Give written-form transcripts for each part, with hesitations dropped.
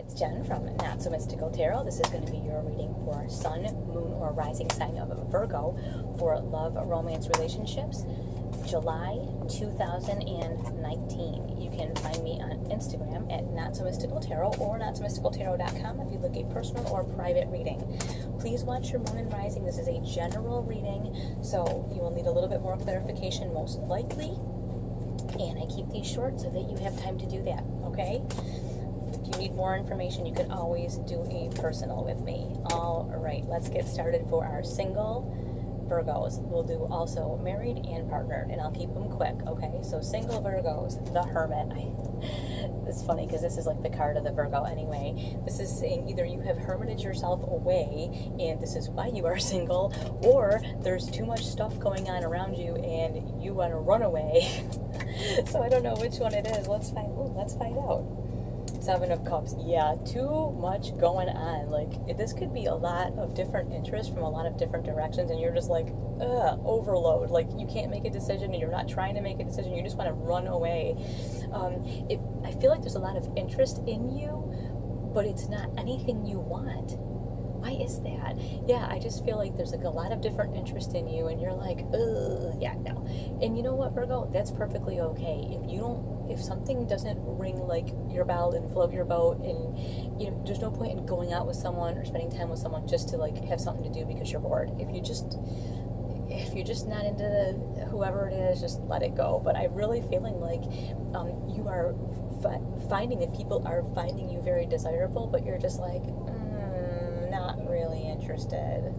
it's Jen from Not So Mystical Tarot. This is going to be your reading for Sun, Moon, or Rising sign of Virgo for love, romance, relationships, July 2019. You can find me on Instagram at Not So Mystical Tarot or notsomysticaltarot.com if you'd like a personal or private reading. Please watch your Moon and Rising. This is a general reading, so you will need a little bit more clarification most likely. And I keep these short so that you have time to do that, okay? If you need more information, you can always do a personal with me. All right, let's get started for our single Virgos. We'll do also married and partnered, and I'll keep them quick, okay? So single Virgos, the Hermit. It's funny because this is like the card of the Virgo anyway. This is saying either you have hermited yourself away and this is why you are single, or there's too much stuff going on around you and you want to run away. So I don't know which one it is. Let's find out. Seven of Cups. Yeah, too much going on. Like, this could be a lot of different interests from a lot of different directions, and you're just like, overload. Like, you can't make a decision, and you're not trying to make a decision. You just want to run away. I feel like there's a lot of interest in you, but it's not anything you want. Why is that? Yeah, I just feel like there's like a lot of different interest in you, and you're like, yeah, no. And you know what, Virgo? That's perfectly okay. If something doesn't ring like your bell and float your boat, and you know, there's no point in going out with someone or spending time with someone just to like have something to do because you're bored. If you're just not into whoever it is, just let it go. But I'm really feeling like you are finding that people are finding you very desirable, but you're just like, not really interested.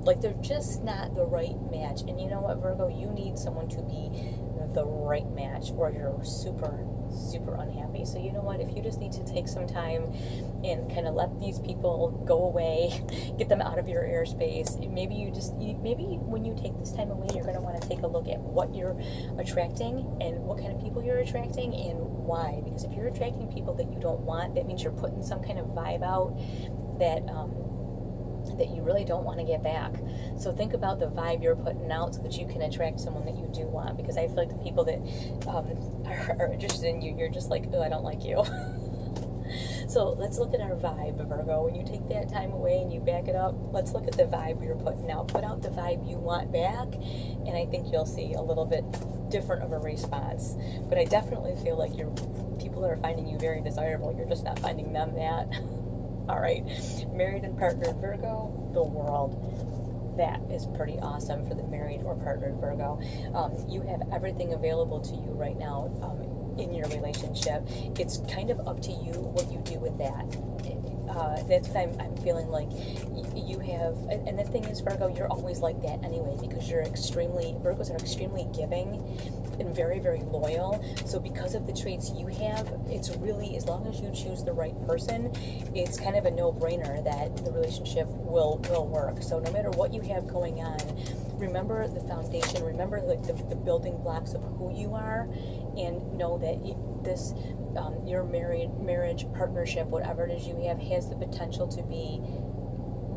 Like, they're just not the right match. And you know what, Virgo? You need someone to be the right match, or you're super, super unhappy. So you know what? If you just need to take some time and kind of let these people go away, get them out of your airspace, maybe when you take this time away, you're going to want to take a look at what you're attracting and what kind of people you're attracting and why. Because if you're attracting people that you don't want, that means you're putting some kind of vibe out that you really don't want to get back. So think about the vibe you're putting out so that you can attract someone that you do want. Because I feel like the people that are interested in you, you're just like, I don't like you. So let's look at our vibe, Virgo. When you take that time away and you back it up, let's look at the vibe you're putting out. Put out the vibe you want back, and I think you'll see a little bit different of a response. But I definitely feel like people are finding you very desirable. You're just not finding them that. All right, married and partnered Virgo, the World. That is pretty awesome for the married or partnered Virgo. You have everything available to you right now in your relationship. It's kind of up to you what you do with that. That's what I'm feeling like you have. And the thing is, Virgo, you're always like that anyway, because Virgos are extremely giving and very, very loyal. So because of the traits you have, it's really, as long as you choose the right person, it's kind of a no-brainer that the relationship will work. So no matter what you have going on, remember the foundation, remember like the building blocks of who you are, and know that your marriage, partnership, whatever it is you have, has the potential to be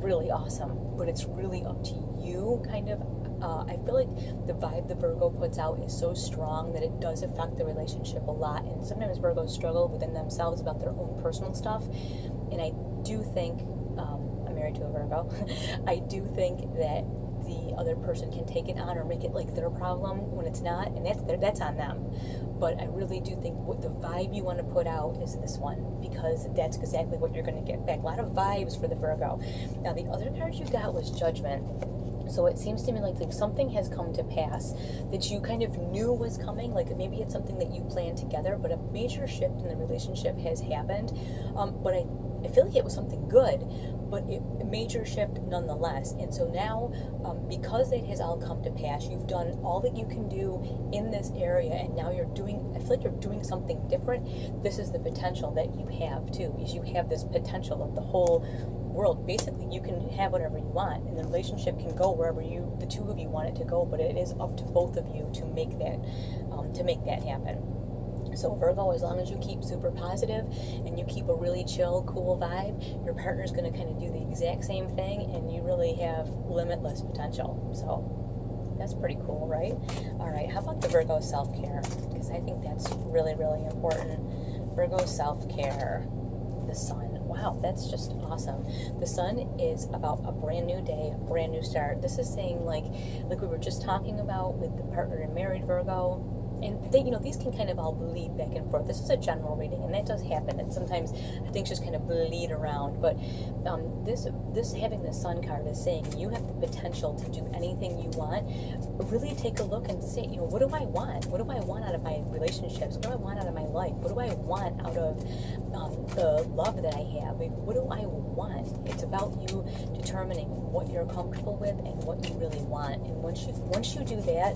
really awesome. But it's really up to you, kind of. I feel like the vibe the Virgo puts out is so strong that it does affect the relationship a lot. And sometimes Virgos struggle within themselves about their own personal stuff. And I do think, I'm married to a Virgo, I do think that the other person can take it on or make it like their problem when it's not, and that's on them. But I really do think what the vibe you want to put out is this one, because that's exactly what you're going to get back. A lot of vibes for the Virgo. Now, the other card you got was Judgment. So it seems to me like something has come to pass that you kind of knew was coming. Like, maybe it's something that you planned together, but a major shift in the relationship has happened. But I feel like it was something good, but a major shift nonetheless. And so now, because it has all come to pass, you've done all that you can do in this area, and now I feel like you're doing something different. This is the potential that you have too, is you have this potential of the whole world. Basically, you can have whatever you want, and the relationship can go wherever the two of you want it to go, but it is up to both of you to make that happen. So Virgo, as long as you keep super positive and you keep a really chill, cool vibe, your partner's going to kind of do the exact same thing, and you really have limitless potential. So that's pretty cool, right? All right, how about the Virgo self-care? Because I think that's really, really important. Virgo self-care. The the sun. Wow, that's just awesome. The sun is about a brand new day, a brand new start. This is saying like we were just talking about with the partner and married Virgo. And they, these can kind of all bleed back and forth. This is a general reading, and that does happen. And sometimes things just kind of bleed around. But this having the Sun card is saying you have the potential to do anything you want. Really take a look and say, what do I want? What do I want out of my relationships? What do I want out of my life? What do I want out of the love that I have? What do I want? It's about you determining what you're comfortable with and what you really want. And once you do that,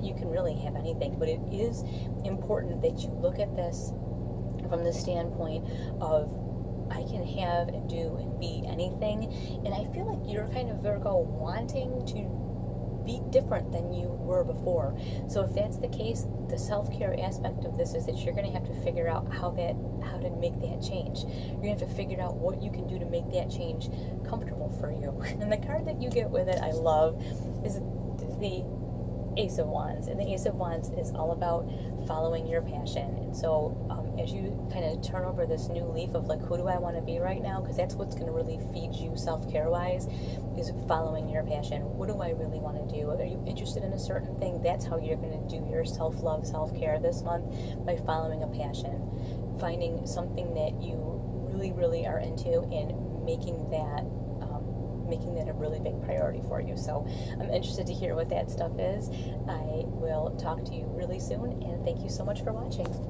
you can really have anything. But it is important that you look at this from the standpoint of I can have and do and be anything. And I feel like you're kind of Virgo wanting to be different than you were before. So if that's the case, the self-care aspect of this is that you're going to have to figure out how to make that change. You're going to have to figure out what you can do to make that change comfortable for you. And the card that you get with it, I love, is the Ace of Wands. And the Ace of Wands is all about following your passion. And so as you kind of turn over this new leaf of like, who do I want to be right now? Because that's what's going to really feed you self-care wise, is following your passion. What do I really want to do? Are you interested in a certain thing? That's how you're going to do your self-love, self-care this month, by following a passion, finding something that you really, really are into and making that a really big priority for you. So I'm interested to hear what that stuff is. I will talk to you really soon, and thank you so much for watching.